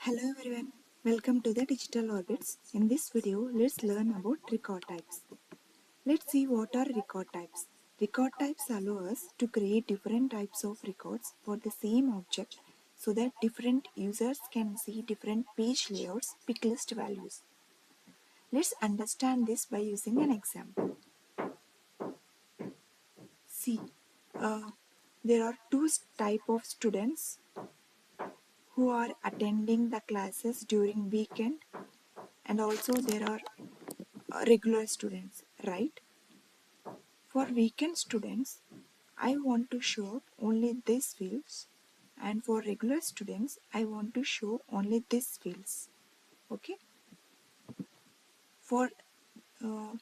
Hello everyone, welcome to the Digital Orbits. In this video, let's learn about record types. Let's see what are record types. Record types allow us to create different types of records for the same object so that different users can see different page layouts, picklist values. Let's understand this by using an example. See, there are two types of students who are attending the classes during weekend, and also there are regular students, right? For weekend students, I want to show only these fields, and for regular students, I want to show only these fields. Okay. For uh,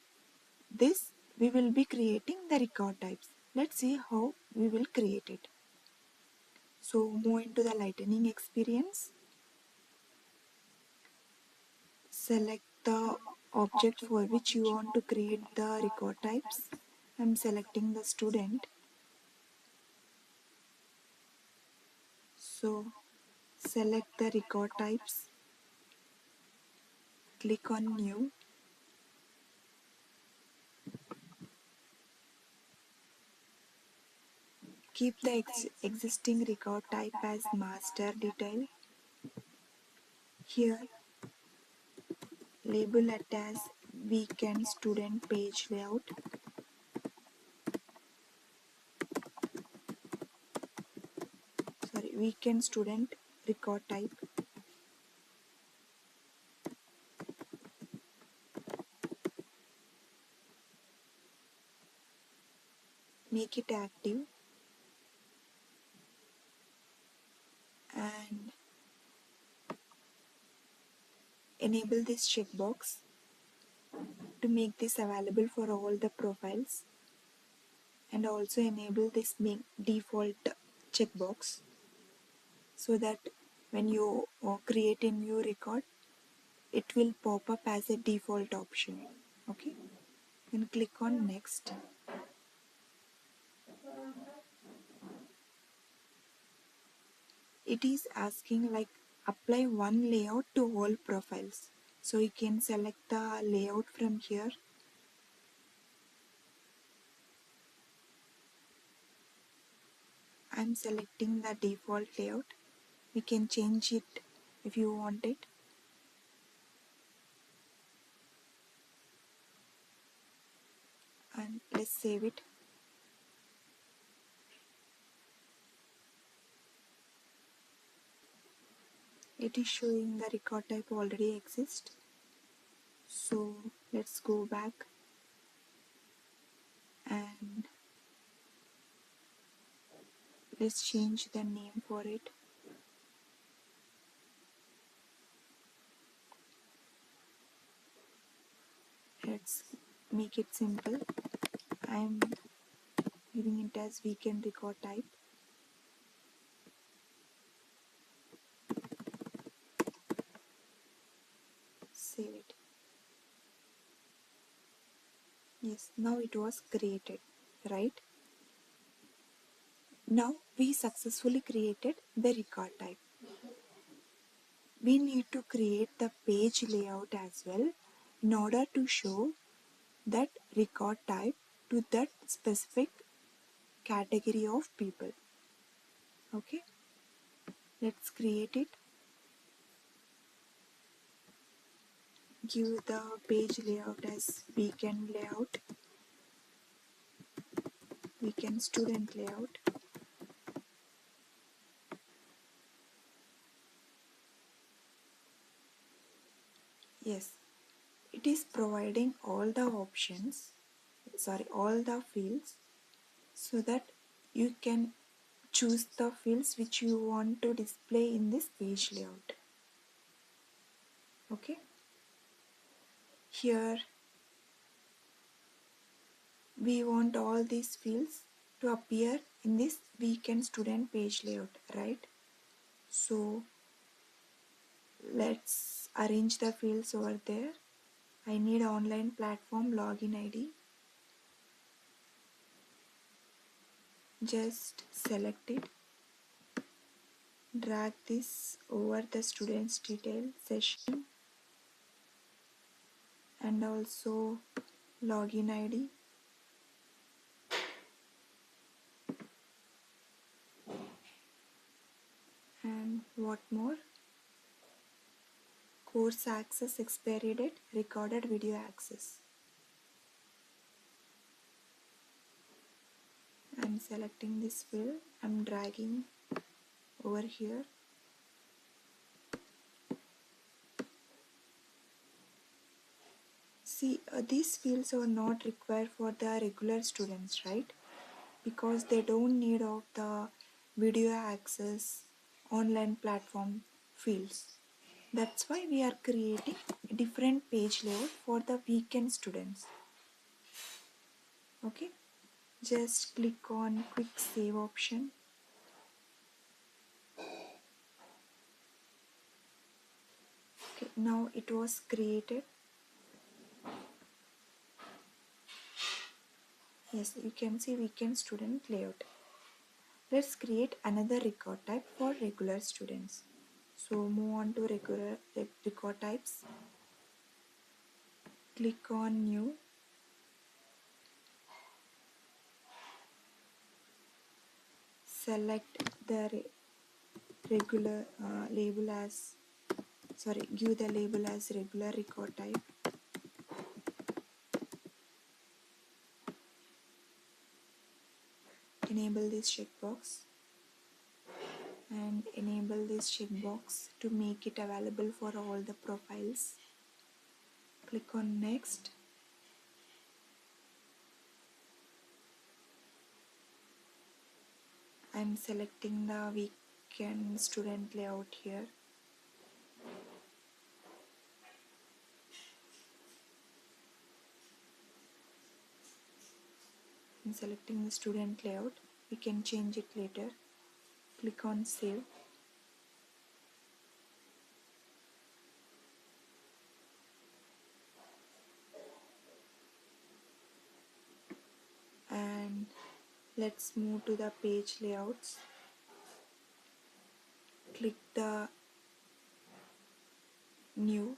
this, we will be creating the record types. Let's see how we will create it. So move into the lightning experience. Select the object for which you want to create the record types. I'm selecting the student. So select the record types, click on new. Keep the existing record type as master detail. Here label it as weekend student page layout. Weekend student record type. Make it active and enable this checkbox to make this available for all the profiles, and also enable this make default checkbox so that when you create a new record, it will pop up as a default option. Okay, then click on next. It is asking like apply one layout to all profiles, so you can select the layout from here. I'm selecting the default layout. We can change it if you want it. And let's save it. It is showing the record type already exists. So let's go back and let's change the name for it. Let's make it simple. I'm giving it as weekend record type. Save it. Yes, now it was created, right? Now we successfully created the record type. We need to create the page layout as well in order to show that record type to that specific category of people. Okay, let's create it. Give the page layout as weekend layout, weekend student layout. Yes, it is providing all the options, all the fields, so that you can choose the fields which you want to display in this page layout. Okay, here we want all these fields to appear in this weekend student page layout, right? So let's arrange the fields over there. I need online platform login ID. Just select it. drag this over the students detail session and also login ID. And what more? Course access expiry date, recorded video access. I'm selecting this field, I'm dragging over here. See, these fields are not required for the regular students, right? Because they don't need of the video access online platform fields. That's why we are creating a different page layout for the weekend students. Okay, just click on quick save option. Okay, now it was created. Yes, you can see weekend student layout. Let's create another record type for regular students. So move on to regular record types. Click on new. Select the regular label as, give the label as regular record type. Enable this checkbox and enable this checkbox to make it available for all the profiles. Click on next. I'm selecting the weekend student layout here. I'm selecting the student layout. We can change it later. Click on save. And let's move to the page layouts. Click the new.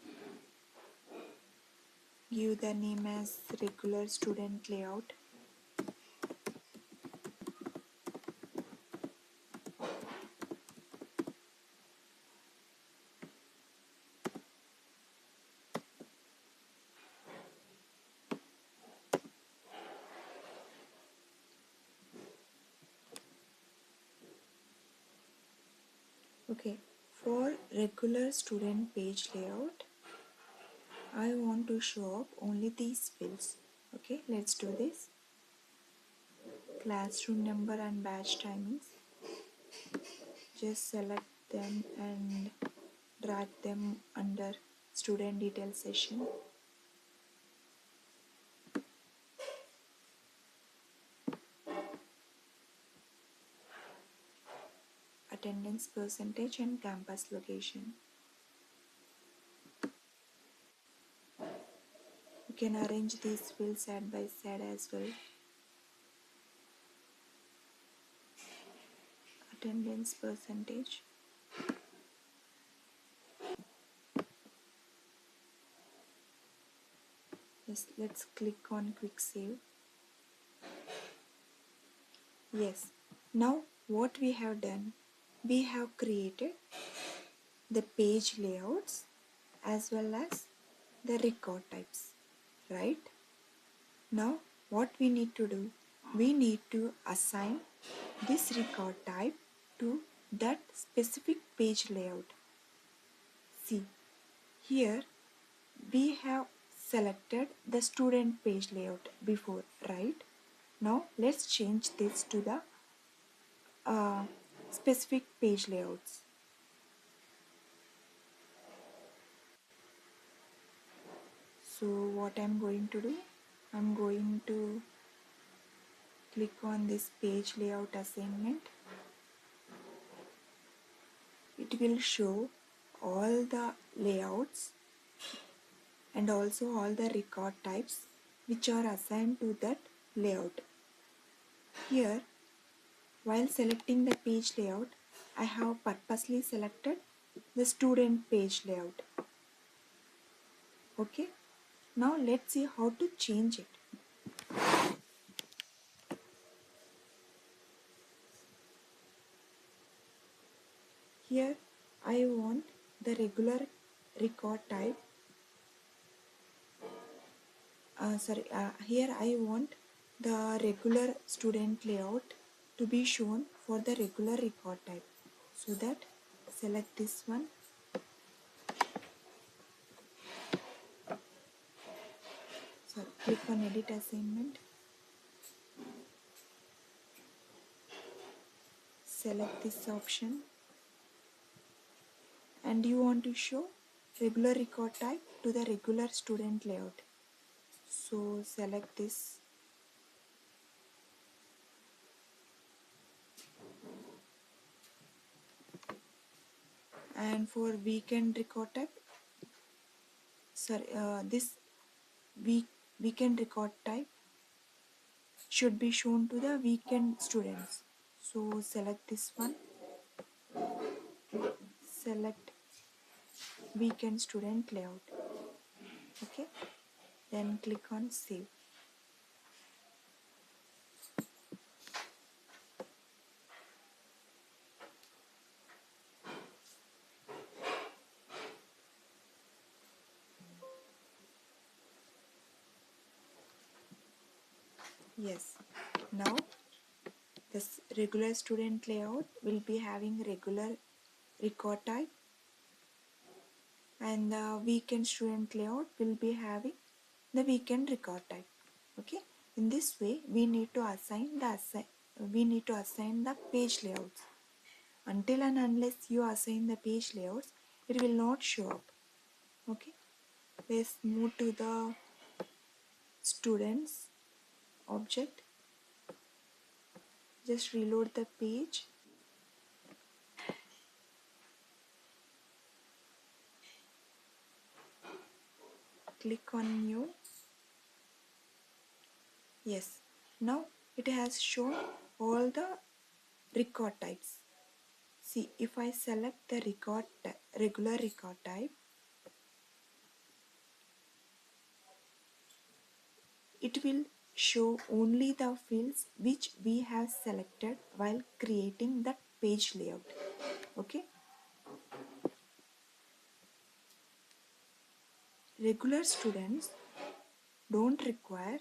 Give the name as regular student layout. Okay, for regular student page layout, I want to show up only these fields. Okay, let's do this. Classroom number and batch timings. Just select them and drag them under student detail session. Attendance percentage and campus location. You can arrange these fields side by side as well. Attendance percentage. Yes, let's click on quick save. Yes, now what we have done, we have created the page layouts as well as the record types, right? Now what we need to do, we need to assign this record type to that specific page layout. See, here we have selected the student page layout before, right? Now let's change this to the specific page layouts. So what I'm going to do, I'm going to click on this page layout assignment. It will show all the layouts and also all the record types which are assigned to that layout. Here, while selecting the page layout, I have purposely selected the student page layout. Okay, now let's see how to change it. Here I want the regular record type. Here I want the regular student layout to be shown for the regular record type. So that select this one. So click on edit assignment. Select this option. And you want to show regular record type to the regular student layout. So select this. And for weekend record type, this weekend record type should be shown to the weekend students. So select this one. Select weekend student layout. Okay. Then click on save. Yes. Now this regular student layout will be having regular record type, and the weekend student layout will be having the weekend record type. Okay, in this way we need to assign the page layouts. Until and unless you assign the page layouts, it will not show up. Okay, let's move to the students object. Just reload the page. Click on new. Yes, now it has shown all the record types. See, if I select the regular record type, it will show only the fields which we have selected while creating the page layout. Okay. Regular students don't require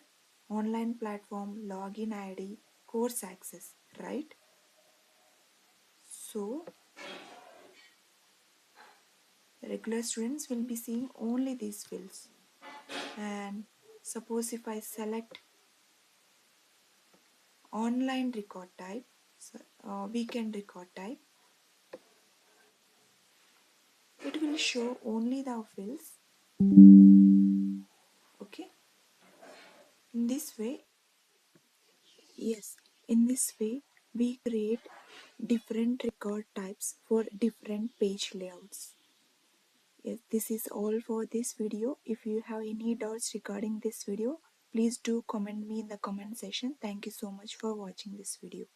online platform login ID, course access, right? So regular students will be seeing only these fields. And suppose if I select online record type, weekend record type, it will show only the fields. Okay. In this way, yes, in this way we create different record types for different page layouts. Yes, this is all for this video. If you have any doubts regarding this video, please do comment me in the comment section. Thank you so much for watching this video.